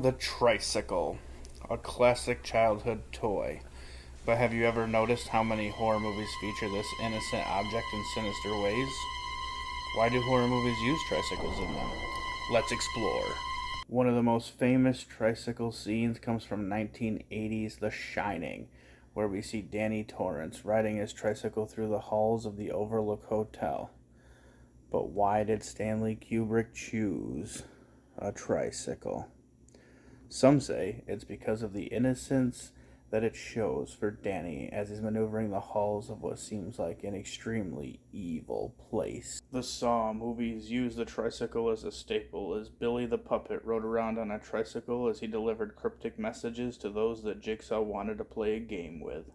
the tricycle, a classic childhood toy. But have you ever noticed how many horror movies feature this innocent object in sinister ways? Why do horror movies use tricycles in them? Let's explore. One of the most famous tricycle scenes comes from 1980's The Shining, where we see Danny Torrance riding his tricycle through the halls of the Overlook Hotel. But why did Stanley Kubrick choose a tricycle? Some say it's because of the innocence that it shows for Danny as he's maneuvering the halls of what seems like an extremely evil place. The Saw movies use the tricycle as a staple, as Billy the Puppet rode around on a tricycle as he delivered cryptic messages to those that Jigsaw wanted to play a game with.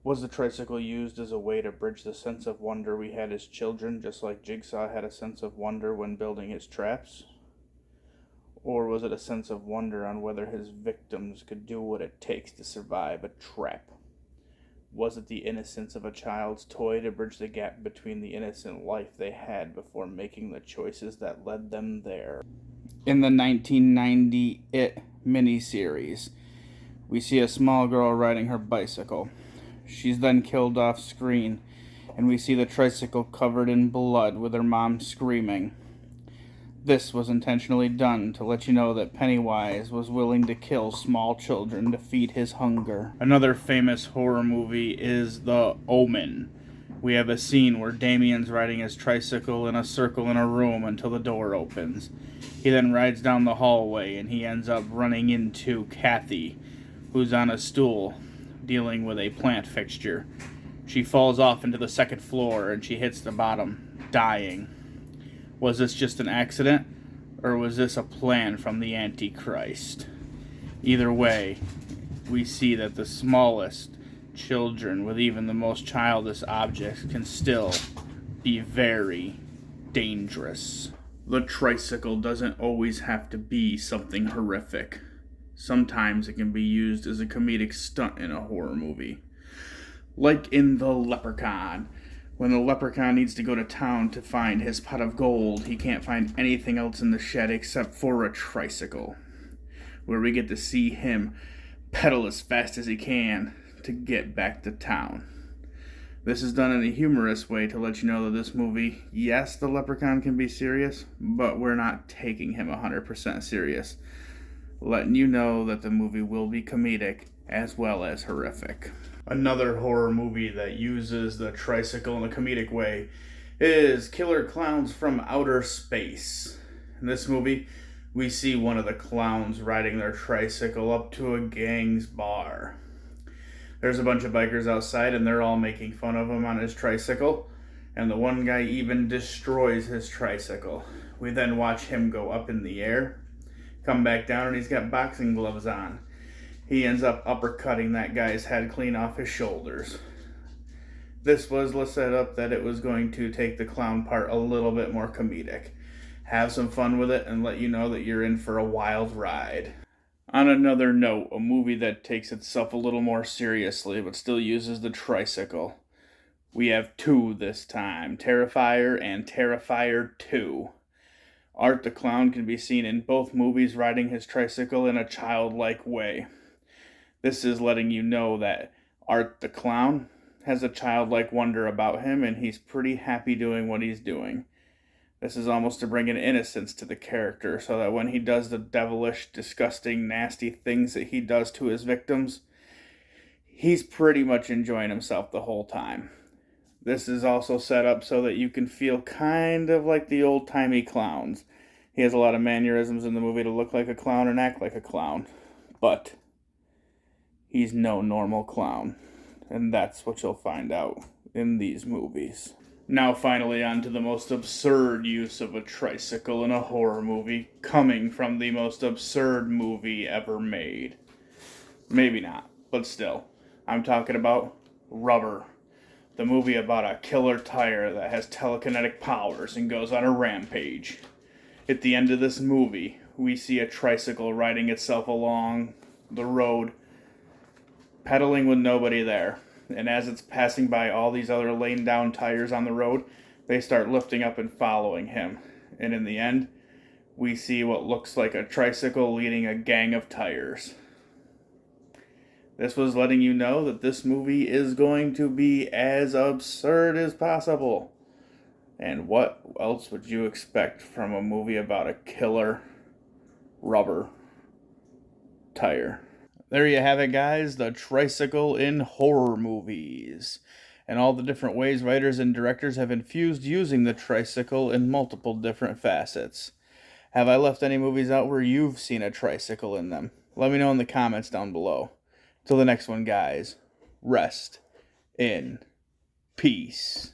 Was the tricycle used as a way to bridge the sense of wonder we had as children, just like Jigsaw had a sense of wonder when building his traps? Or was it a sense of wonder on whether his victims could do what it takes to survive a trap? Was it the innocence of a child's toy to bridge the gap between the innocent life they had before making the choices that led them there? In the 1990 It miniseries, we see a small girl riding her bicycle. She's then killed off screen, and we see the tricycle covered in blood with her mom screaming. This was intentionally done to let you know that Pennywise was willing to kill small children to feed his hunger. Another famous horror movie is The Omen. We have a scene where Damien's riding his tricycle in a circle in a room until the door opens. He then rides down the hallway and he ends up running into Kathy, who's on a stool dealing with a plant fixture. She falls off into the second floor and she hits the bottom, dying. Was this just an accident, or was this a plan from the Antichrist? Either way, we see that the smallest children with even the most childish objects can still be very dangerous. The tricycle doesn't always have to be something horrific. Sometimes it can be used as a comedic stunt in a horror movie. Like in The Leprechaun. When the leprechaun needs to go to town to find his pot of gold, he can't find anything else in the shed except for a tricycle, where we get to see him pedal as fast as he can to get back to town. This is done in a humorous way to let you know that this movie, yes, the leprechaun can be serious, but we're not taking him 100% serious, letting you know that the movie will be comedic as well as horrific. Another horror movie that uses the tricycle in a comedic way is Killer Clowns from Outer Space. In this movie, we see one of the clowns riding their tricycle up to a gang's bar. There's a bunch of bikers outside and they're all making fun of him on his tricycle, and the one guy even destroys his tricycle. We then watch him go up in the air, come back down, and he's got boxing gloves on. He ends up uppercutting that guy's head clean off his shoulders. This was set up that it was going to take the clown part a little bit more comedic. Have some fun with it and let you know that you're in for a wild ride. On another note, a movie that takes itself a little more seriously but still uses the tricycle. We have two this time, Terrifier and Terrifier 2. Art the Clown can be seen in both movies riding his tricycle in a childlike way. This is letting you know that Art the Clown has a childlike wonder about him, and he's pretty happy doing what he's doing. This is almost to bring an innocence to the character, so that when he does the devilish, disgusting, nasty things that he does to his victims, he's pretty much enjoying himself the whole time. This is also set up so that you can feel kind of like the old-timey clowns. He has a lot of mannerisms in the movie to look like a clown and act like a clown, but he's no normal clown, and that's what you'll find out in these movies. Now finally on to the most absurd use of a tricycle in a horror movie, coming from the most absurd movie ever made. Maybe not, but still. I'm talking about Rubber, the movie about a killer tire that has telekinetic powers and goes on a rampage. At the end of this movie, we see a tricycle riding itself along the road, pedaling with nobody there. And as it's passing by all these other laying down tires on the road, they start lifting up and following him. And in the end, we see what looks like a tricycle leading a gang of tires. This was letting you know that this movie is going to be as absurd as possible. And what else would you expect from a movie about a killer rubber tire? There you have it, guys. The tricycle in horror movies. And all the different ways writers and directors have infused using the tricycle in multiple different facets. Have I left any movies out where you've seen a tricycle in them? Let me know in the comments down below. Till the next one, guys. Rest in peace.